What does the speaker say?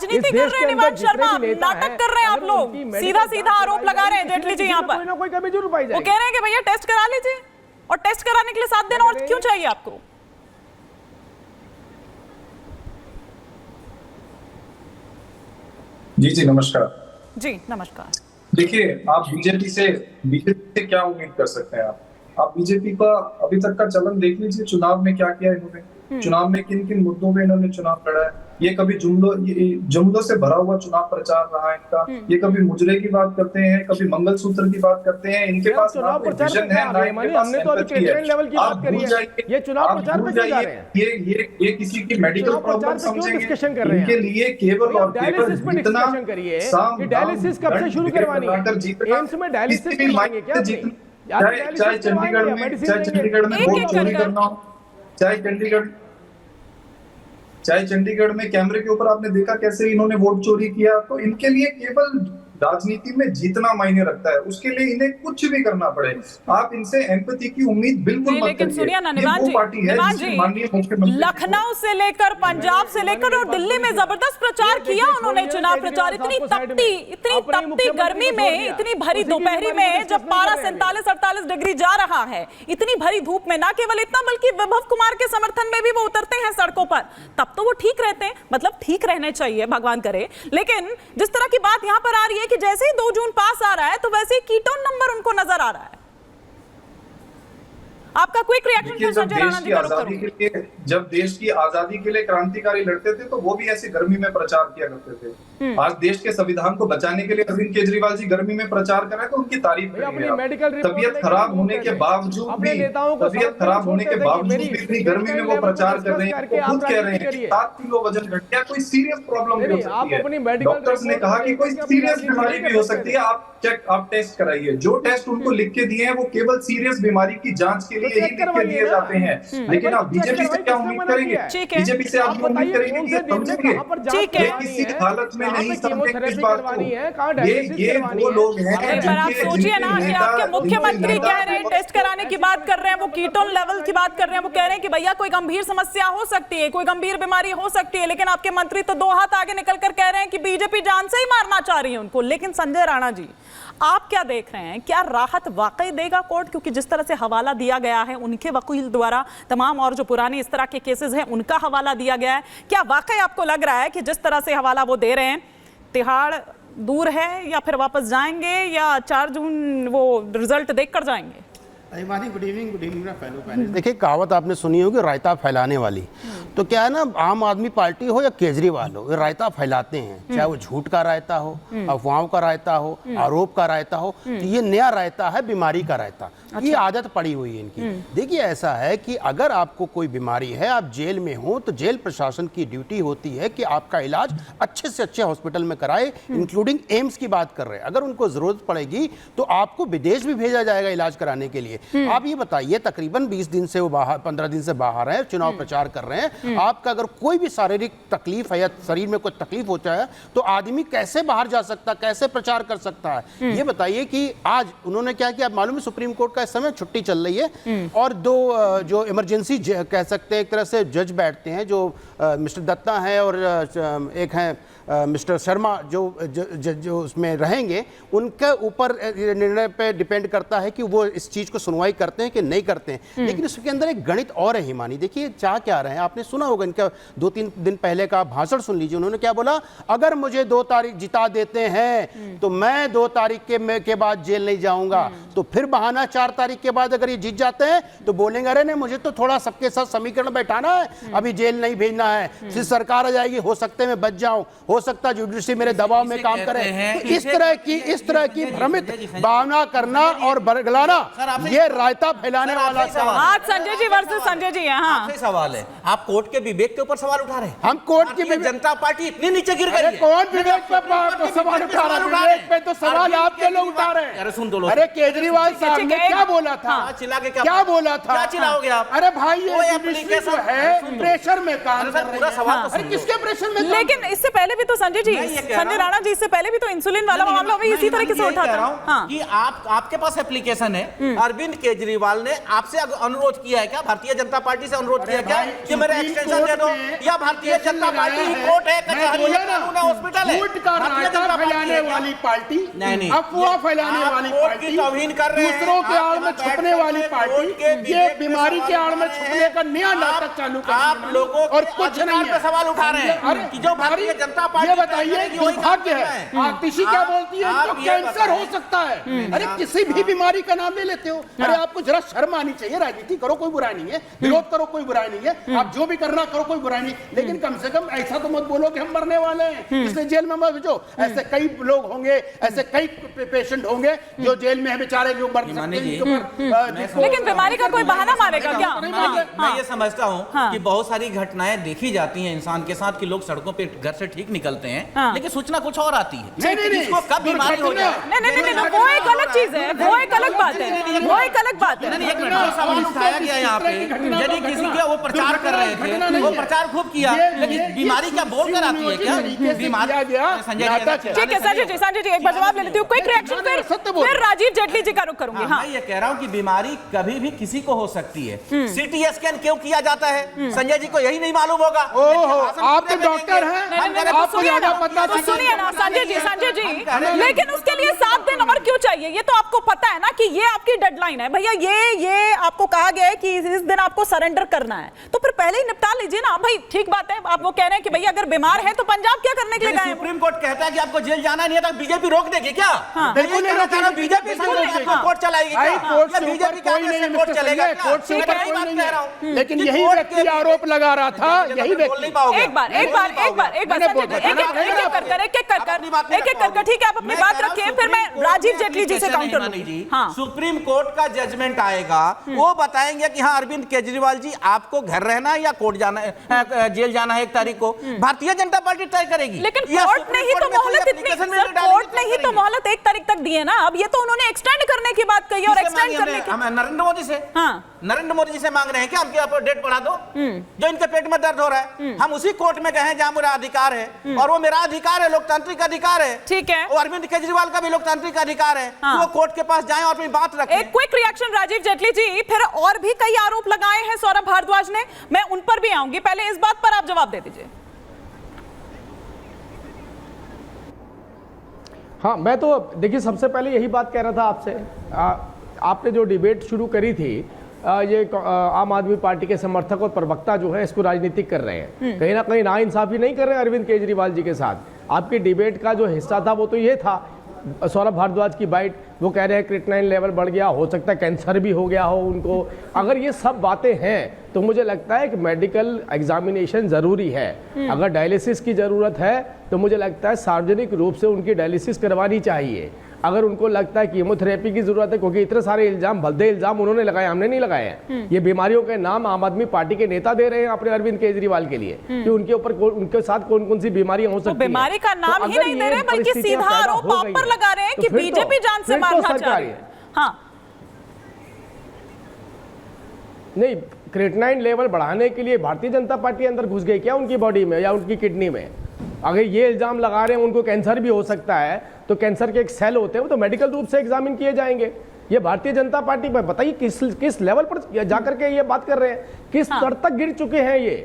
राजनीति कर रहे हैं निवान शर्मा, नाटक कर रहे हैं आप लोग, सीधा सीधा आरोप लगा रहे हैं जेटली जी यहाँ पर। कोई कमी जरूर पाई जाएगी। वो कह रहे हैं कि भैया टेस्ट करा लीजिए, और टेस्ट कराने के लिए 7 दिन और क्यों चाहिए आपको? जी जी नमस्कार। जी नमस्कार। देखिए, आप बीजेपी से क्या उम्मीद कर सकते हैं? आप बीजेपी का अभी तक का चलन देख लीजिए। चुनाव में क्या किया इन्होंने, चुनाव में किन किन मुद्दों पे इन्होंने चुनाव लड़ा है। ये कभी जुमलों से भरा हुआ चुनाव प्रचार रहा है इनका। ये कभी मुजरे की बात करते हैं, कभी मंगलसूत्र की बात करते हैं। इनके पास चुनाव प्रचार है ना, हमने तो अभी प्रेसिडेंट लेवल की बात करी है, ये चुनाव प्रचार पे जा रहे हैं। ये किसी की मेडिकल प्रॉब्लम समझेंगे। इनके लिए केवल और केवल जितना डायलिसिस कब से शुरू करवानी है? एम्स में डायलिसिस करवाएंगे क्या? चाहे चंडीगढ़ में वोट चोरी करना हो, चाहे चंडीगढ़ में कैमरे के ऊपर आपने देखा कैसे इन्होंने वोट चोरी किया। तो इनके लिए केवल राजनीति में जीतना मायने रखता है, उसके लिए इन्हें कुछ भी करना पड़े। आप इनसे एम्पैथी की उम्मीद बिल्कुल मत करिए। लेकिन सुनिए ना निवान जी, लखनऊ से लेकर पंजाब से लेकर और दिल्ली में जबरदस्त प्रचार किया उन्होंने, चुनाव प्रचार। इतनी तपती गर्मी में, इतनी भरी दोपहरी में, जब पारा 47-48 डिग्री जा रहा है, इतनी भरी धूप में, ना केवल इतना बल्कि विभव कुमार के समर्थन में भी वो उतरते हैं सड़कों पर, तब तो वो ठीक रहते हैं। मतलब ठीक रहने चाहिए, भगवान करे। लेकिन जिस तरह की बात यहां पर आ रही है कि जैसे ही 2 जून पास आ रहा है तो वैसे ही कीटोन नंबर उनको नजर आ रहा है। आपका क्विक रिएक्शन संजय राणा जी करो। जब देश की आजादी के लिए क्रांतिकारी लड़ते थे तो वो भी ऐसी गर्मी में प्रचार किया करते थे। आज देश के संविधान को बचाने के लिए अरविंद केजरीवाल जी गर्मी में प्रचार कर रहे हैं तो उनकी तारीफ करेंगे। तबीयत खराब होने के बावजूद भी इतनी गर्मी में वो प्रचार कर रहे हैं। वो खुद कह रहे हैं 7 किलो वजन घट गया, कोई सीरियस प्रॉब्लम भी हो सकती है। डॉक्टर्स ने कहा कि कोई सीरियस बीमारी भी हो सकती है, आप टेस्ट कराइए। जो टेस्ट उनको लिख के दिए हैं वो केवल सीरियस बीमारी की जांच के लिए ही लिख के दिए जाते हैं। लेकिन आप बीजेपी से क्या उम्मीद करेंगे? बीजेपी से आप उम्मीद करेंगे कि समझेंगे? किसी हालत में नहीं समझेंगे इस बात को। ये वो लोग हैं। आप सोचिए ना कि आपके मुख्यमंत्री कह रहे हैं टेस्ट कराने की बात कर रहे हैं, वो कीटोन लेवल की बात कर रहे हैं, वो कह रहे हैं कि भैया कोई गंभीर समस्या हो सकती है, कोई गंभीर बीमारी हो सकती है। लेकिन आपके मंत्री तो 2 हाथ आगे निकलकर कह रहे हैं कि बीजेपी जान से ही मारना चाह रही है उनको। लेकिन संजय राणा जी, आप क्या देख रहे हैं? क्या राहत वाकई देगा कोर्ट? क्योंकि जिस तरह से हवाला दिया गया है उनके वकील द्वारा, तमाम और जो पुराने इस तरह के केसेस हैं उनका हवाला दिया गया है, क्या वाकई आपको लग रहा है कि जिस तरह से हवाला वो दे रहे हैं, तिहाड़ दूर है या फिर वापस जाएंगे या 4 जून वो रिजल्ट देखकर जाएंगे? Good evening. देखिए, कहावत आपने सुनी होगी, रायता फैलाने वाली। तो क्या है ना, आम आदमी पार्टी हो या केजरीवाल हो, ये रायता फैलाते हैं। चाहे वो झूठ का रायता हो, अफवाहों का रायता हो, आरोप का रायता हो। तो ये नया रायता है, बीमारी का रायता। ये आदत पड़ी हुई है इनकी। देखिए, ऐसा है कि अगर आपको कोई बीमारी है, आप जेल में हो, तो जेल प्रशासन की ड्यूटी होती है कि आपका इलाज अच्छे से अच्छे हॉस्पिटल में कराए, इंक्लूडिंग एम्स की बात कर रहे हैं। अगर उनको जरूरत पड़ेगी तो आपको विदेश भी भेजा जाएगा इलाज कराने के लिए। आप ये बताइए, तकरीबन 20 दिन से वो बाहर, 15 दिन से बाहर है, चुनाव प्रचार कर रहे हैं। आपका अगर कोई भी शारीरिक तकलीफ है या शरीर में कोई तकलीफ होता है तो आदमी कैसे बाहर जा सकता है, कैसे प्रचार कर सकता है? ये बताइए कि आज उन्होंने क्या किया। मालूम है, सुप्रीम कोर्ट का इस समय छुट्टी चल रही है और 2 जो इमरजेंसी कह सकते हैं एक तरह से जज बैठते हैं, जो मिस्टर दत्ता है और एक हैं मिस्टर शर्मा, जो उसमें रहेंगे। उनके ऊपर निर्णय पे डिपेंड करता है कि वो इस चीज को सुनवाई करते हैं कि नहीं करते हैं। लेकिन उसके अंदर एक गणित और है हिमानी। देखिए, चाह क्या रहे हैं, आपने सुना होगा इनका 2-3 दिन पहले का भाषण सुन लीजिए। उन्होंने क्या बोला? अगर मुझे 2 तारीख जिता देते हैं तो मैं 2 तारीख के बाद जेल नहीं जाऊंगा। तो फिर बहाना 4 तारीख के बाद अगर ये जीत जाते हैं तो बोलेंगे अरे नहीं, मुझे तो थोड़ा सबके साथ समीकरण बैठाना है, अभी जेल नहीं भेजना है, फिर सरकार आ जाएगी, हो सकता है मैं बच जाऊं, हो सकता है जुडिशरी मेरे दबाव में काम करे। तो इस तरह की भ्रमित भावना करना और बरगलाना, ये रायता फैलाने वाला आज संजय जी वर्सेस संजय जी। हाँ, सवाल है, आप कोर्ट के विवेक के ऊपर सवाल उठा रहे हैं। हम कोर्ट की जनता पार्टी इतनी नीचे गिर गई है। कौन विवेक पे सवाल उठा रहा है? विवेक पे तो सवाल आपके लोग उठा रहे हैं। अरे सुन दो, अरे केजरीवाल साहब ने क्या बोला था? क्या बोला था? क्या चिल्लाओगे आप? अरे भाई, ये जो है प्रेशर में काम कर रही है। अरे किसके प्रेशर में? लेकिन इससे पहले भी तो संजय जी, संजय राणा जी, इससे पहले भी तो इंसुलिन वाला मामला भी इसी तरीके से उठा था कि आपके पास एप्लीकेशन है। अरविंद केजरीवाल ने आपसे अनुरोध किया है क्या? भारतीय जनता पार्टी से अनुरोध किया क्या कि मेरा एक्सटेंशन दे दो? या भारतीय जनता पार्टी कोर्ट है, कचहरी है, कानून है, हॉस्पिटल है। झूठ का भारतीय रायता जनता पार्टी फैलाने है क्या? वाली पार्टी, नहीं। अफवाह फैलाने आप वाली कोर्ट की पार्टी, तौहीन कर रहे हैं। दूसरों के आड़ में आप छुपने वाली कोर्ट पार्टी, के ये विवेक पे बीमारी के सवाल आड़ में उठा रहे छुपने का नया हैं। नाटक चालू कर आप दिया लोगों और के कुछ नहीं अधिकार है। पे सवाल उठा रहे हैं अरे कि जो भारतीय जनता पार्टी ये बताइए करेगी वही काम दुर्भाग्य करना है, आतिशी क्या बोलती है, आप इनको ये कैंसर हो बताएं। सकता है। अरे किसी भी बीमारी का नाम ले लेते हो। अरे आपको जरा शर्म आनी चाहिए। राजनीति करो, कोई बुराई नहीं है, विरोध करो, कोई बुराई नहीं है, आप जो भी करना करो, कोई बुराई नहीं, लेकिन कम से कम ऐसा तो मत बोलो कि हम मरने वाले हैं इसलिए जेल में मत भेजो। ऐसे कई लोग होंगे, ऐसे कई पेशेंट होंगे जो जेल में है बेचारे, जो मर सकते हैं। लेकिन बीमारी का कोई बहाना मारेगा क्या? मैं ये समझता हूँ कि बहुत सारी घटनाएं देखी जाती हैं इंसान के साथ कि लोग सड़कों पे घर से ठीक निकलते हैं, लेकिन सूचना कुछ और आती है। नहीं, किसको कब बीमारी हो जाए? नहीं, वो एक अलग चीज है, वो एक अलग बात है, वो एक अलग बात है। एक मिनट, जो सवाल उठाया गया यहाँ पे, यदि किसी का वो प्रचार कर रहे थे, वो प्रचार खूब किया, लेकिन बीमारी क्या बोल कर आती है क्या? बीमारी ठीक है संजय जी एक बार जवाब ले लेती हूँ, क्विक रिएक्शन, फिर राजीव जेटली जी का रुख करूंगी। हाँ, मैं ये कह रहा हूँ कि बीमारी कभी भी किसी को हो सकती है। सीटी स्कैन क्यों किया जाता है? संजय जी को यही नहीं मालूम होगा। आप तो डॉक्टर हैं, आपको ज्यादा पता तो सुनिए ना संजय जी, लेकिन उसके लिए 7 दिन और क्यों चाहिए? ये तो आपको पता है ना कि ये आपकी डेडलाइन है भैया, ये आपको कहा गया है कि इस दिन आपको सरेंडर करना है, तो फिर पहले ही निपटा लीजिए ना भाई। ठीक बात है, आप वो कह रहे हैं कि भैया अगर बीमार है तो पंजाब क्या करने के लिए गए हैं? सुप्रीम कोर्ट कहता है कि आपको जेल जाना नहीं है तो बीजेपी रोक देगी क्या? बिल्कुल नहीं रोकेगी। बीजेपी कोर्ट चलाएगी क्या? कोर्ट से बीजेपी ऊपर कोई नहीं, कोर्ट चलेगा क्या? कोर्ट से ऊपर कोई नहीं है, लेकिन यही व्यक्ति आरोप लगा रहा था, यही व्यक्ति। एक बार एक कर ठीक है, आप अपनी बात रखिए, फिर मैं राजीव जेटली जी से काउंटर लूंगी। हाँ, सुप्रीम कोर्ट का जजमेंट आएगा, वो बताएंगे कि हाँ अरविंद केजरीवाल जी आपको घर रहना है या कोर्ट जाना है, जेल जाना है 1 तारीख को। भारतीय जनता पार्टी तय करेगी। लेकिन कोर्ट ने ही तो मोहलत कोर्ट ने ही तो मोहलत 1 तारीख तक दी है ना। अब ये तो उन्होंने एक्सटेंड करने की बात कही और एक्सटेंड करने की। हम नरेंद्र मोदी से, हाँ, नरेंद्र मोदी जी से मांग रहे हैं कि हमके आप डेट बढ़ा दो, जो इनके पेट में दर्द हो रहा है। हम उसी कोर्ट में गए हैं जहां मेरा अधिकार है, और वो मेरा अधिकार है, लोकतांत्रिक अधिकार है। ठीक है, और अरविंद केजरीवाल का भी लोकतांत्रिक अधिकार है। हाँ, तो वो कोर्ट के पास जाएं और अपनी बात रखें। एक क्विक रिएक्शन राजीव जेटली जी, फिर और भी कई आरोप लगाए हैं सौरभ भारद्वाज ने, मैं उन पर भी आऊंगी, पहले इस बात पर आप जवाब दे दीजिए। हाँ, मैं तो देखिए सबसे पहले यही बात कह रहा था आपसे। आपने जो डिबेट शुरू करी थी, ये आम आदमी पार्टी के समर्थक और प्रवक्ता जो है इसको राजनीतिक कर रहे हैं, कहीं ना कहीं नाइंसाफी नहीं कर रहे हैं अरविंद केजरीवाल जी के साथ। आपकी डिबेट का जो हिस्सा था वो तो ये था, सौरभ भारद्वाज की बाइट, वो कह रहे हैं क्रिएटिनिन लेवल बढ़ गया, हो सकता है कैंसर भी हो गया हो उनको। अगर ये सब बातें हैं तो मुझे लगता है कि मेडिकल एग्जामिनेशन ज़रूरी है। अगर डायलिसिस की ज़रूरत है तो मुझे लगता है सार्वजनिक रूप से उनकी डायलिसिस करवानी चाहिए। अगर उनको लगता है कीमोथेरेपी की जरूरत है, क्योंकि इतने सारे इल्जाम, भलदे इल्जाम उन्होंने लगाए, हमने नहीं लगाए हैं। ये बीमारियों के नाम आम आदमी पार्टी के नेता दे रहे हैं अपने अरविंद केजरीवाल के लिए कि उनके ऊपर उनके साथ कौन कौन सी बीमारियां हो सकती हैं। बीमारी का नाम ही नहीं दे रहे, बल्कि सीधा आरोप आप पर लगा रहे हैं कि बीजेपी जान से मारना चाह रही है। हाँ, नहीं, क्रिएटिनिन लेवल बढ़ाने के लिए भारतीय जनता पार्टी अंदर घुस गई क्या उनकी बॉडी में या उनकी किडनी में? अगर ये इल्जाम लगा रहे हैं उनको कैंसर भी हो सकता है, तो कैंसर के एक सेल होते हैं वो तो मेडिकल रूप से एग्जामिन किए जाएंगे। ये भारतीय जनता पार्टी में बताइए किस लेवल पर जाकर के ये बात कर रहे हैं, किस स्तर तक गिर चुके हैं ये।